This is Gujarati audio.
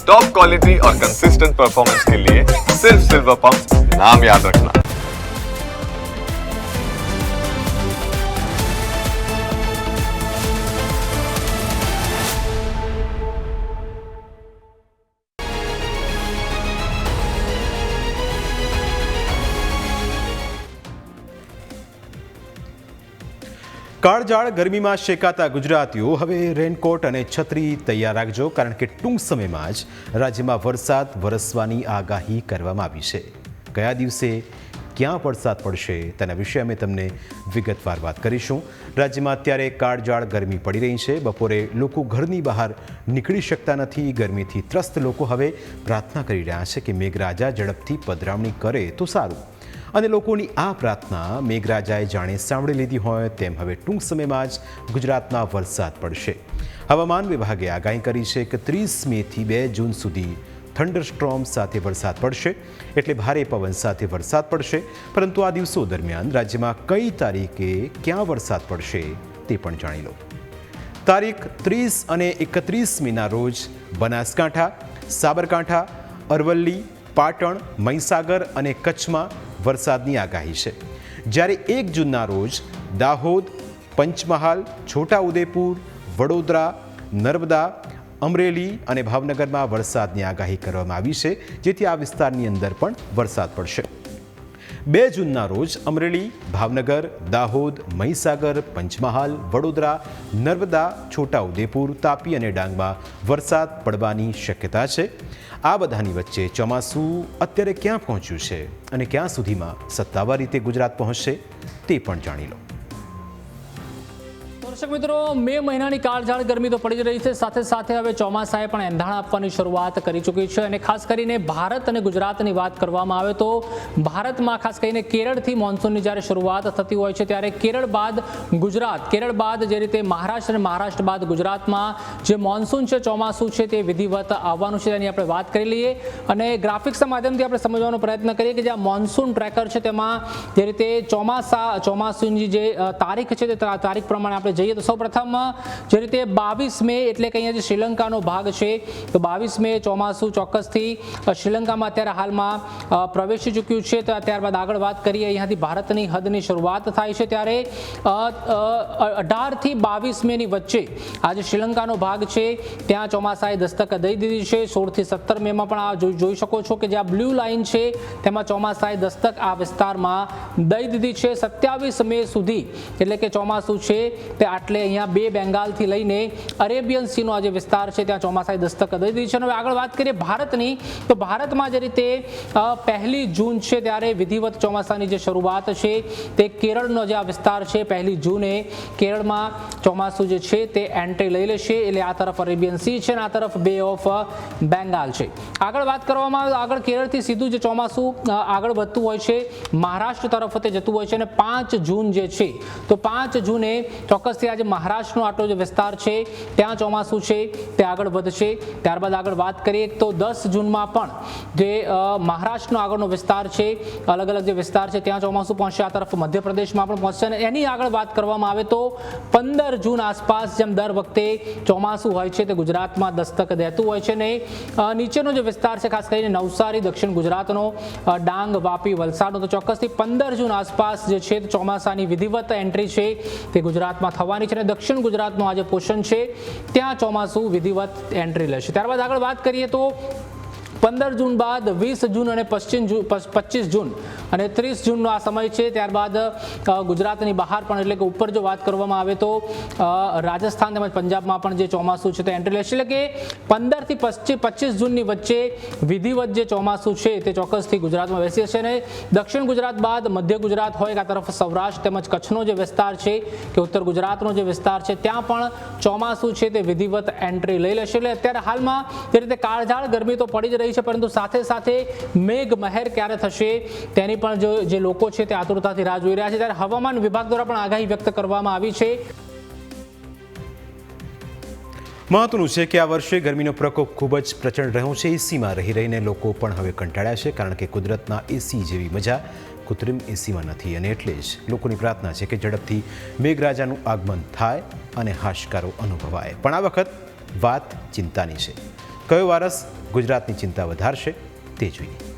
टॉप क्वालिटी और कंसिस्टेंट परफॉर्मेंस के लिए सिर्फ सिल्वर पंप नाम याद रखना। કાળઝાળ ગરમીમાં શેકાતા ગુજરાતીઓ હવે રેનકોટ અને છત્રી તૈયાર રાખજો, કારણ કે ટૂંક સમયમાં જ રાજ્યમાં વરસાદ વરસવાની આગાહી કરવામાં આવી છે. કયા દિવસે ક્યાં વરસાદ પડશે તેના વિશે અમે તમને વિગતવાર વાત કરીશું. રાજ્યમાં અત્યારે કાળઝાળ ગરમી પડી રહી છે. બપોરે લોકો ઘરની બહાર નીકળી શકતા નથી. ગરમીથી ત્રસ્ત લોકો હવે પ્રાર્થના કરી રહ્યા છે કે મેઘરાજા ઝડપથી પધરામણી કરે તો સારું. અને લોકોની આ પ્રાર્થના મેઘરાજાએ જાણે સાંભળી લીધી હોય તેમ હવે ટૂંક સમયમાં જ ગુજરાતમાં વરસાદ પડશે. હવામાન વિભાગે આગાહી કરી છે કે 30 મેથી 2 જૂન સુધી થંડરસ્ટ્રોમ સાથે વરસાદ પડશે, એટલે ભારે પવન સાથે વરસાદ પડશે. પરંતુ આ દિવસો દરમિયાન રાજ્યમાં કઈ તારીખે ક્યાં વરસાદ પડશે તે પણ જાણી લો. તારીખ 30 અને 31 મેના રોજ બનાસકાંઠા, સાબરકાંઠા, અરવલ્લી, પાટણ, મહીસાગર અને કચ્છમાં વરસાદની આગાહી છે. જ્યારે 1 જૂનના રોજ દાહોદ, પંચમહાલ, છોટાઉદેપુર, વડોદરા, નર્મદા, અમરેલી અને ભાવનગરમાં વરસાદની આગાહી કરવામાં આવી છે, જેથી આ વિસ્તારની અંદર પણ વરસાદ પડશે. 2 જૂનના રોજ અમરેલી, ભાવનગર, દાહોદ, મહીસાગર, પંચમહાલ, વડોદરા, નર્મદા, છોટાઉદેપુર, તાપી અને ડાંગમાં વરસાદ પડવાની શક્યતા છે. આ બધાની વચ્ચે ચોમાસું અત્યારે ક્યાં પહોંચ્યું છે અને ક્યાં સુધીમાં સત્તાવાર રીતે ગુજરાત પહોંચશે તે પણ જાણી લો. દર્શક મિત્રો, મે મહિનાની કાળઝાળ ગરમી તો પડી જ રહી છે, સાથે સાથે હવે ચોમાસાએ પણ એંધાણ આપવાની શરૂઆત કરી ચૂકી છે. અને ખાસ કરીને ભારત અને ગુજરાતની વાત કરવામાં આવે તો ભારતમાં ખાસ કરીને કેરળથી મોન્સૂનની જ્યારે શરૂઆત થતી હોય છે ત્યારે કેરળ બાદ ગુજરાત, કેરળ બાદ જે રીતે મહારાષ્ટ્ર અને મહારાષ્ટ્ર બાદ ગુજરાતમાં જે મોન્સૂન છે, ચોમાસું છે, તે વિધિવત આવવાનું છે તેની આપણે વાત કરી લઈએ. અને ગ્રાફિક્સના માધ્યમથી આપણે સમજવાનો પ્રયત્ન કરીએ કે જે આ મોન્સૂન ટ્રેકર છે તેમાં જે રીતે ચોમાસુની જે તારીખ છે તે તારીખ પ્રમાણે આપણે જઈએ તો સૌપ્રથમ જે રીતે 22 મે એટલે કે અહીંયા જે શ્રીલંકાનો ભાગ છે તો 22 મે ચોમાસું ચોક્કસથી શ્રીલંકામાં અત્યારે હાલમાં પ્રવેશી ચૂક્યું છે. તો ત્યારબાદ આગળ વાત કરીએ, અહીંયાથી ભારતની હદની શરૂઆત થાય છે ત્યારે 18 થી 22 મેની વચ્ચે આ જે શ્રીલંકાનો ભાગ છે ત્યાં ચોમાસાએ દસ્તક દઈ દીધી છે. 16 થી 17 મેમાં પણ આ જોઈ શકો છો કે જે આ બ્લુ લાઇન છે તેમાં ચોમાસાએ દસ્તક આ વિસ્તારમાં દઈ દીધી છે. 27 મે સુધી એટલે કે ચોમાસું છે તે એટલે અહીંયા બે બેંગાલથી લઈને અરેબિયન સીનો આ જે વિસ્તાર છે ત્યાં ચોમાસાએ દસ્તક દઈ દીધી છે. હવે આગળ વાત કરીએ ભારતની, તો ભારતમાં જે રીતે 1 જૂન છે ત્યારે વિધિવત ચોમાસાની જે શરૂઆત છે તે કેરળનો જે આ વિસ્તાર છે 1 જૂને કેરળમાં ચોમાસું જે છે તે એન્ટ્રી લઈ લેશે. એટલે આ તરફ અરેબિયન સી છે અને આ તરફ બે ઓફ બેંગાલ છે. આગળ વાત કરવામાં આવે તો આગળ કેરળથી સીધું જે ચોમાસું આગળ વધતું હોય છે મહારાષ્ટ્ર તરફ તે જતું હોય છે અને 5 જૂન જે છે તો 5 જૂને ચોક્કસથી આજે મહારાષ્ટ્રનો આટલો જે વિસ્તાર છે ત્યાં ચોમાસું છે તે આગળ વધશે. ત્યારબાદ આગળ વાત કરીએ તો 10 જૂનમાં પણ જે મહારાષ્ટ્રનો આગળનો વિસ્તાર છે, અલગ અલગ જે વિસ્તાર છે ત્યાં ચોમાસું પહોંચશે. આ તરફ મધ્યપ્રદેશમાં પણ પહોંચશે. અને એની આગળ વાત કરવામાં આવે તો 15 જૂન આસપાસ જેમ દર વખતે ચોમાસું હોય છે તે ગુજરાતમાં દસ્તક દેતું હોય છે. ને નીચેનો જે વિસ્તાર છે ખાસ કરીને નવસારી, દક્ષિણ ગુજરાતનો ડાંગ, વાપી, વલસાડનો, તો ચોક્કસથી 15 જૂન આસપાસ જે છે ચોમાસાની વિધિવત એન્ટ્રી છે તે ગુજરાતમાં થવાની છે. અને દક્ષિણ ગુજરાતનું આ જે પોર્શન છે ત્યાં ચોમાસું વિધિવત એન્ટ્રી લેશે. ત્યારબાદ આગળ વાત કરીએ તો 15 જૂન બાદ 20 જૂન અને 25 જૂન અને 30 જૂનનો આ સમય છે. ત્યારબાદ ગુજરાતની બહાર પણ એટલે કે ઉપર જો વાત કરવામાં આવે તો રાજસ્થાન તેમજ પંજાબમાં પણ જે ચોમાસું છે તે એન્ટ્રી લેશે. એટલે કે 15 થી 25 જૂનની વચ્ચે વિધિવત જે ચોમાસું છે તે ચોક્કસથી ગુજરાતમાં બેસી જશે. અને દક્ષિણ ગુજરાત બાદ મધ્ય ગુજરાત હોય કે આ તરફ સૌરાષ્ટ્ર તેમજ કચ્છનો જે વિસ્તાર છે કે ઉત્તર ગુજરાતનો જે વિસ્તાર છે ત્યાં પણ ચોમાસું છે તે વિધિવત એન્ટ્રી લઈ લેશે. એટલે અત્યારે હાલમાં જે રીતે કાળઝાળ ગરમી તો પડી જ રહી છે, પરંતુ સાથે સાથે મેઘ મહેર ક્યારે થશે તેની પણ જે લોકો છે તે આતુરતાથી રાહ જોઈ રહ્યા છે. ત્યારે હવામાન વિભાગ દ્વારા પણ આગાહી વ્યક્ત કરવામાં આવી છે. મહત્વનું છે કે આ વર્ષે ગરમીનો પ્રકોપ ખૂબ જ પ્રચંડ રહ્યો છે. એસીમાં રહી રહીને લોકો પણ હવે કંટાળ્યા છે, કારણ કે કુદરતના એસી જેવી મજા કૃત્રિમ એસીમાં નથી. અને એટલે જ લોકોની પ્રાર્થના છે કે ઝડપથી મેઘરાજાનું આગમન થાય અને હાશકારો અનુભવાય. પણ આ વખત વાત ચિંતાની છે. કયો વાયરસ ગુજરાતની ચિંતા વધારશે તે જોઈએ.